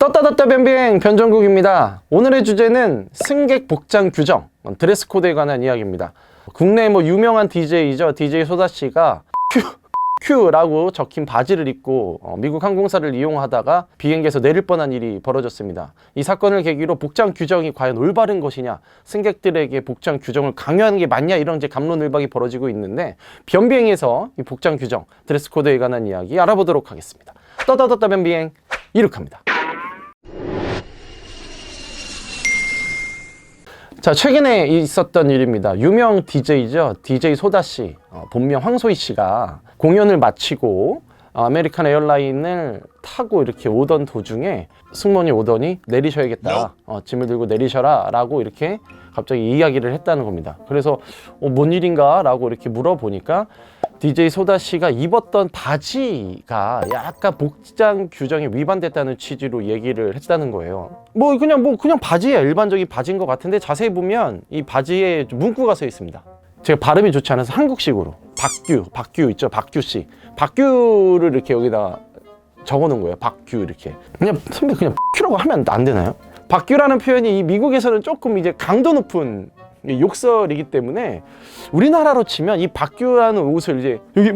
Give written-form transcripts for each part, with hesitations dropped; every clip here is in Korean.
떴다 변비행 변정국입니다. 오늘의 주제는 승객 복장 규정, 드레스 코드에 관한 이야기입니다. 국내 유명한 DJ이죠. DJ 소다씨가 Q라고 적힌 바지를 입고 미국 항공사를 이용하다가 비행기에서 내릴 뻔한 일이 벌어졌습니다. 이 사건을 계기로 복장 규정이 과연 올바른 것이냐, 승객들에게 복장 규정을 강요하는 게 맞냐, 이런 갑론을박이 벌어지고 있는데, 변비행에서 이 복장 규정, 드레스 코드에 관한 이야기 알아보도록 하겠습니다. 떴다 변비행 이륙합니다. 자, 최근에 있었던 일입니다. 유명 DJ죠. DJ 소다씨, 본명 황소희씨가 공연을 마치고 아메리칸 에어라인을 타고 이렇게 오던 도중에 승무원이 오더니 내리셔야겠다, 짐을 들고 내리셔라 라고 이렇게 갑자기 이야기를 했다는 겁니다. 그래서 뭔 일인가 라고 이렇게 물어보니까 DJ 소다씨가 입었던 바지가 약간 복장 규정에 위반됐다는 취지로 얘기를 했다는 거예요. 그냥 바지야. 일반적인 바지인 것 같은데 자세히 보면 이 바지에 문구가 써 있습니다. 제가 발음이 좋지 않아서 한국식으로 박규 있죠. 박규씨, 박규를 이렇게 여기다 적어 놓은 거예요. 박규 이렇게. 선배 그냥 큐라고 하면 안 되나요? 박규라는 표현이 이 미국에서는 조금 이제 강도 높은 욕설이기 때문에 우리나라로 치면 이 박규라는 옷을 이제 여기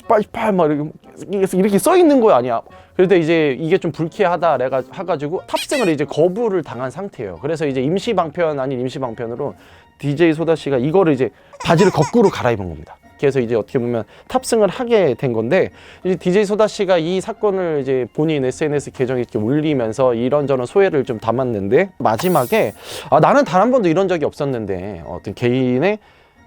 빨빨 이렇게 써 있는 거 아니야. 그런데 이제 이게 좀 불쾌하다 해가지고 탑승을 이제 거부를 당한 상태예요. 그래서 이제 임시방편 아닌 임시방편으로 DJ 소다씨가 이거를 이제 바지를 거꾸로 갈아입은 겁니다. 그래서 이제 어떻게 보면 탑승을 하게 된 건데, 이제 DJ 소다씨가 이 사건을 이제 본인 SNS 계정에 이렇게 올리면서 이런저런 소회를 좀 담았는데, 마지막에 나는 단 한 번도 이런 적이 없었는데 어떤 개인의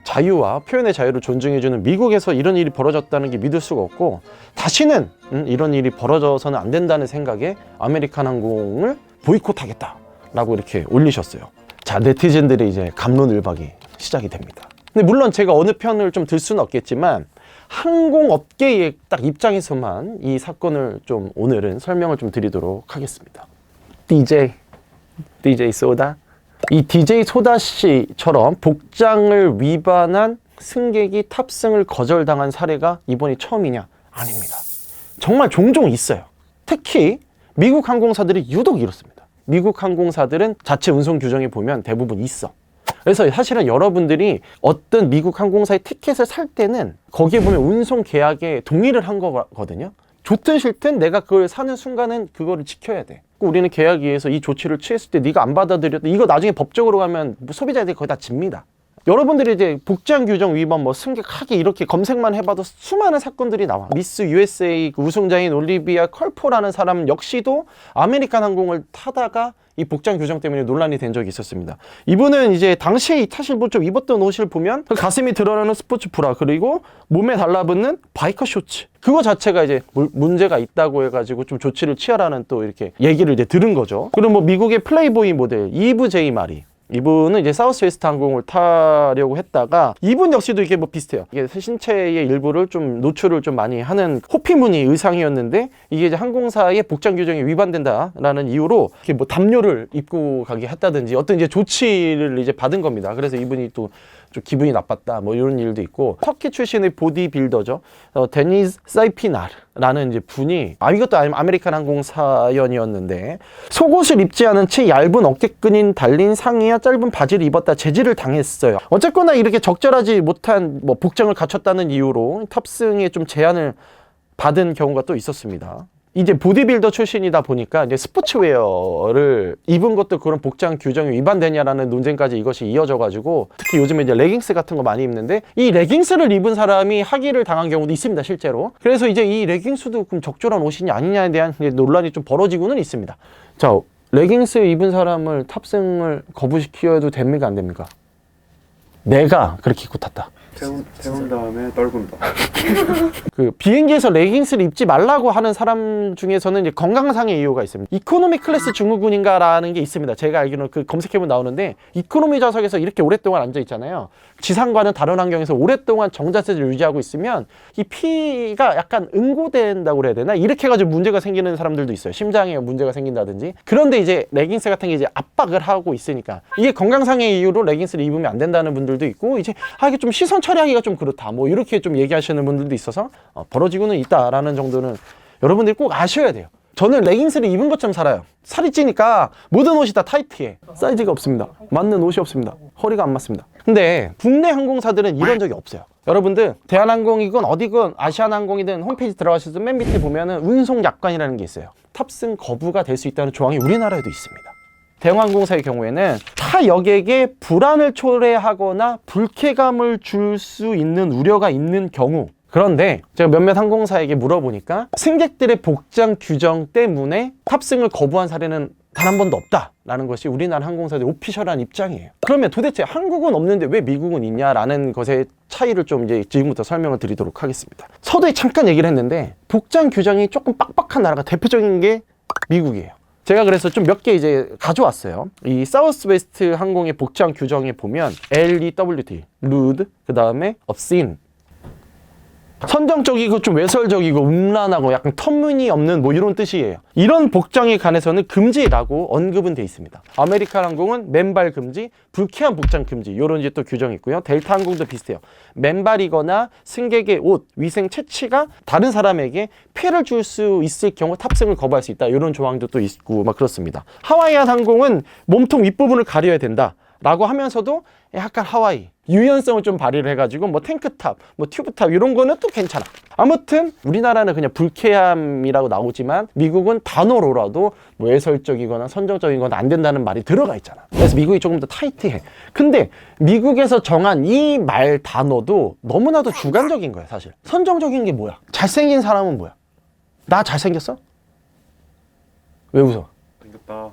자유와 표현의 자유를 존중해주는 미국에서 이런 일이 벌어졌다는 게 믿을 수가 없고, 다시는 이런 일이 벌어져서는 안 된다는 생각에 아메리칸 항공을 보이콧하겠다 라고 이렇게 올리셨어요. 자, 네티즌들의 이제 갑론을박이 시작이 됩니다. 근데 물론 제가 어느 편을 좀 들 수는 없겠지만, 항공업계의 딱 입장에서만 이 사건을 좀 오늘은 설명을 좀 드리도록 하겠습니다. DJ 소다, 이 DJ 소다씨처럼 복장을 위반한 승객이 탑승을 거절당한 사례가 이번이 처음이냐? 아닙니다. 정말 종종 있어요. 특히 미국 항공사들이 유독 이렇습니다. 미국 항공사들은 자체 운송 규정에 보면 대부분 있어. 그래서 사실은 여러분들이 어떤 미국 항공사의 티켓을 살 때는 거기에 보면 운송 계약에 동의를 한 거거든요. 좋든 싫든 내가 그걸 사는 순간은 그거를 지켜야 돼. 우리는 계약위에서 이 조치를 취했을 때 네가 안 받아들였다, 이거 나중에 법적으로 가면 소비자들이 거의 다 집니다. 여러분들이 이제 복장 규정 위반, 승객 하기 이렇게 검색만 해봐도 수많은 사건들이 나와. 미스 USA 우승자인 올리비아 컬포라는 사람 역시도 아메리칸 항공을 타다가 이 복장 규정 때문에 논란이 된 적이 있었습니다. 이분은 이제 당시에 사실 좀 입었던 옷을 보면 가슴이 드러나는 스포츠 브라, 그리고 몸에 달라붙는 바이커 쇼츠, 그거 자체가 이제 문제가 있다고 해가지고 좀 조치를 취하라는 또 이렇게 얘기를 이제 들은 거죠. 그리고 미국의 플레이보이 모델 이브 제이 마리, 이분은 이제 사우스웨스트 항공을 타려고 했다가, 이분 역시도 이게 비슷해요. 이게 신체의 일부를 좀 노출을 좀 많이 하는 호피 무늬 의상이었는데, 이게 이제 항공사의 복장 규정이 위반된다라는 이유로 이렇게 담요를 입고 가게 했다든지 어떤 이제 조치를 이제 받은 겁니다. 그래서 이분이 또 좀 기분이 나빴다, 이런 일도 있고, 터키 출신의 보디빌더죠. 데니스 사이피나르라는 이제 분이, 이것도 아메리칸 항공 사연이었는데, 속옷을 입지 않은 채 얇은 어깨끈이 달린 상의와 짧은 바지를 입었다 제지를 당했어요. 어쨌거나 이렇게 적절하지 못한 복장을 갖췄다는 이유로 탑승에 좀 제한을 받은 경우가 또 있었습니다. 이제 보디빌더 출신이다 보니까 이제 스포츠웨어를 입은 것도 그런 복장 규정이 위반되냐라는 논쟁까지 이것이 이어져가지고, 특히 요즘에 이제 레깅스 같은 거 많이 입는데, 이 레깅스를 입은 사람이 학위를 당한 경우도 있습니다, 실제로. 그래서 이제 이 레깅스도 그럼 적절한 옷이냐 아니냐에 대한 논란이 좀 벌어지고는 있습니다. 자, 레깅스 입은 사람을 탑승을 거부시켜도 됩니까, 안 됩니까? 내가 그렇게 입고 탔다. 태운 다음에 떨군다. 그 비행기에서 레깅스를 입지 말라고 하는 사람 중에서는 이제 건강상의 이유가 있습니다. 이코노미 클래스 증후군인가라는 게 있습니다. 제가 알기로는 그 검색해보면 나오는데, 이코노미 좌석에서 이렇게 오랫동안 앉아 있잖아요. 지상과는 다른 환경에서 오랫동안 정자세를 유지하고 있으면 이 피가 약간 응고된다고 그래야 되나? 이렇게 해가지고 문제가 생기는 사람들도 있어요. 심장에 문제가 생긴다든지. 그런데 이제 레깅스 같은 게 이제 압박을 하고 있으니까, 이게 건강상의 이유로 레깅스를 입으면 안 된다는 분들도 있고, 이제 이게 좀 시선 처리하기가 좀 그렇다, 이렇게 좀 얘기하시는 분들도 있어서 벌어지고는 있다라는 정도는 여러분들이 꼭 아셔야 돼요. 저는 레깅스를 입은 것처럼 살아요. 살이 찌니까 모든 옷이 다 타이트해. 사이즈가 없습니다. 맞는 옷이 없습니다. 허리가 안 맞습니다. 근데 국내 항공사들은 이런 적이 없어요. 여러분들 대한항공이건 어디건 아시아나항공이든 홈페이지 들어가셔서 맨 밑에 보면은 운송 약관이라는 게 있어요. 탑승 거부가 될 수 있다는 조항이 우리나라에도 있습니다. 대형항공사의 경우에는 타 여객에 불안을 초래하거나 불쾌감을 줄 수 있는 우려가 있는 경우, 그런데 제가 몇몇 항공사에게 물어보니까 승객들의 복장 규정 때문에 탑승을 거부한 사례는 단 한 번도 없다라는 것이 우리나라 항공사들의 오피셜한 입장이에요. 그러면 도대체 한국은 없는데 왜 미국은 있냐라는 것의 차이를 좀 이제 지금부터 설명을 드리도록 하겠습니다. 서두에 잠깐 얘기를 했는데 복장 규정이 조금 빡빡한 나라가 대표적인 게 미국이에요. 제가 그래서 좀 몇 개 이제 가져왔어요. 이 사우스웨스트 항공의 복장 규정에 보면 LEWT, rude, 그 다음에 obscene, 선정적이고 좀 외설적이고 음란하고 약간 터무니없는 뭐 이런 뜻이에요. 이런 복장에 관해서는 금지라고 언급은 돼 있습니다. 아메리칸 항공은 맨발 금지, 불쾌한 복장 금지, 이런 이제 또 규정이 있고요. 델타 항공도 비슷해요. 맨발이거나 승객의 옷, 위생 채취가 다른 사람에게 피해를 줄 수 있을 경우 탑승을 거부할 수 있다, 이런 조항도 또 있고 막 그렇습니다. 하와이안 항공은 몸통 윗부분을 가려야 된다 라고 하면서도 약간 하와이 유연성을 좀 발휘를 해가지고 뭐 탱크탑, 뭐 튜브탑 이런 거는 또 괜찮아. 아무튼 우리나라는 그냥 불쾌함이라고 나오지만 미국은 단어로라도 뭐 외설적이거나 선정적인 건 안 된다는 말이 들어가 있잖아. 그래서 미국이 조금 더 타이트해. 근데 미국에서 정한 이 말 단어도 너무나도 주관적인 거야. 사실 선정적인 게 뭐야? 잘생긴 사람은 뭐야? 나 잘생겼어? 왜 웃어? 생겼다.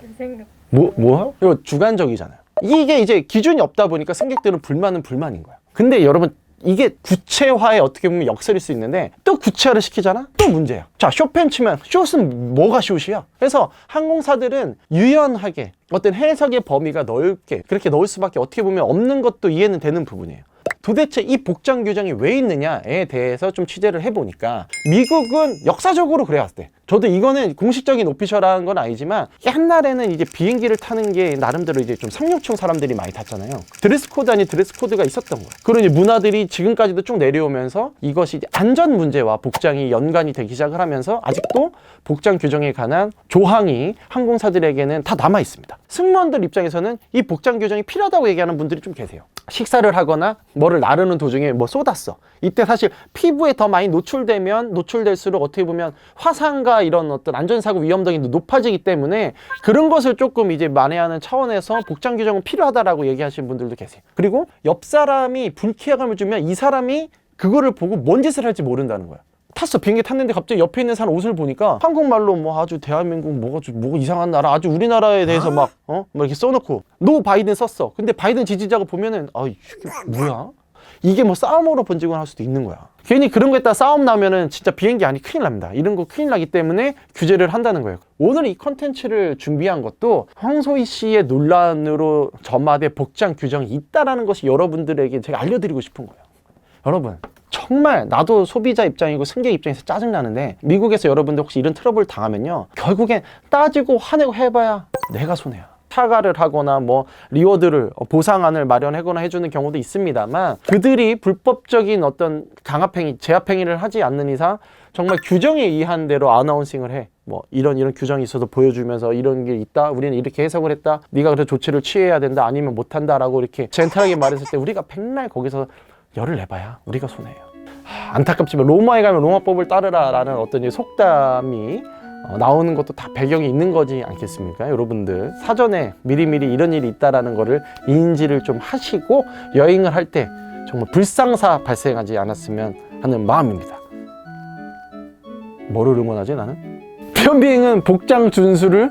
잘생겼. 뭐야? 이거 주관적이잖아요. 이게 이제 기준이 없다 보니까 승객들은 불만은 불만인 거야. 근데 여러분, 이게 구체화에 어떻게 보면 역설일 수 있는데 또 구체화를 시키잖아? 또 문제야. 자, 숏팬 치면 숏은 뭐가 숏이야? 그래서 항공사들은 유연하게 어떤 해석의 범위가 넓게 그렇게 넣을 수밖에 어떻게 보면 없는 것도 이해는 되는 부분이에요. 도대체 이 복장 규정이 왜 있느냐에 대해서 좀 취재를 해보니까 미국은 역사적으로 그래왔대. 저도 이거는 공식적인 오피셜한 건 아니지만 옛날에는 이제 비행기를 타는 게 나름대로 이제 좀 상류층 사람들이 많이 탔잖아요. 드레스 코드 아닌 드레스 코드가 있었던 거예요. 그런 문화들이 지금까지도 쭉 내려오면서 이것이 이제 안전 문제와 복장이 연관이 되기 시작을 하면서 아직도 복장 규정에 관한 조항이 항공사들에게는 다 남아 있습니다. 승무원들 입장에서는 이 복장 규정이 필요하다고 얘기하는 분들이 좀 계세요. 식사를 하거나 뭐를 나르는 도중에 뭐 쏟았어. 이때 사실 피부에 더 많이 노출되면 노출될수록 어떻게 보면 화상과 이런 어떤 안전사고 위험등이 높아지기 때문에 그런 것을 조금 이제 만회하는 차원에서 복장 규정은 필요하다라고 얘기하시는 분들도 계세요. 그리고 옆 사람이 불쾌감을 주면 이 사람이 그거를 보고 뭔 짓을 할지 모른다는 거야. 탔어. 비행기 탔는데 갑자기 옆에 있는 사람 옷을 보니까 한국말로 뭐 아주 대한민국 뭐가 이상한 나라, 아주 우리나라에 대해서 막 이렇게 써놓고 노 바이든 썼어. 근데 바이든 지지자가 보면은 이게 뭐야? 이게 뭐 싸움으로 번지거나 할 수도 있는 거야. 괜히 그런 거 했다 싸움 나면은 진짜 비행기 안이 큰일 납니다. 이런 거 큰일 나기 때문에 규제를 한다는 거예요. 오늘 이 컨텐츠를 준비한 것도 황소희 씨의 논란으로 점화된 복장 규정이 있다라는 것이 여러분들에게 제가 알려드리고 싶은 거예요. 여러분, 정말 나도 소비자 입장이고 승객 입장에서 짜증나는데 미국에서 여러분들 혹시 이런 트러블 당하면요, 결국엔 따지고 화내고 해봐야 내가 손해야. 사과를 하거나 뭐 리워드를 보상안을 마련하거나 해주는 경우도 있습니다만 그들이 불법적인 어떤 강압행위, 제압행위를 하지 않는 이상 정말 규정에 의한 대로 아나운싱을 해. 뭐 이런 규정이 있어서 보여주면서 이런 게 있다, 우리는 이렇게 해석을 했다, 네가 그래서 조치를 취해야 된다, 아니면 못한다라고 이렇게 젠틀하게 말했을 때 우리가 백날 거기서 열을 내봐야 우리가 손해예요. 안타깝지만 로마에 가면 로마법을 따르라라는 어떤 속담이 나오는 것도 다 배경이 있는 거지 않겠습니까? 여러분들 사전에 미리미리 이런 일이 있다라는 거를 인지를 좀 하시고 여행을 할 때 정말 불상사 발생하지 않았으면 하는 마음입니다. 뭐를 응원하지 나는? 변비행은 복장 준수를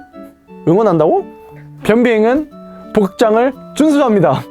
응원한다고? 변비행은 복장을 준수합니다.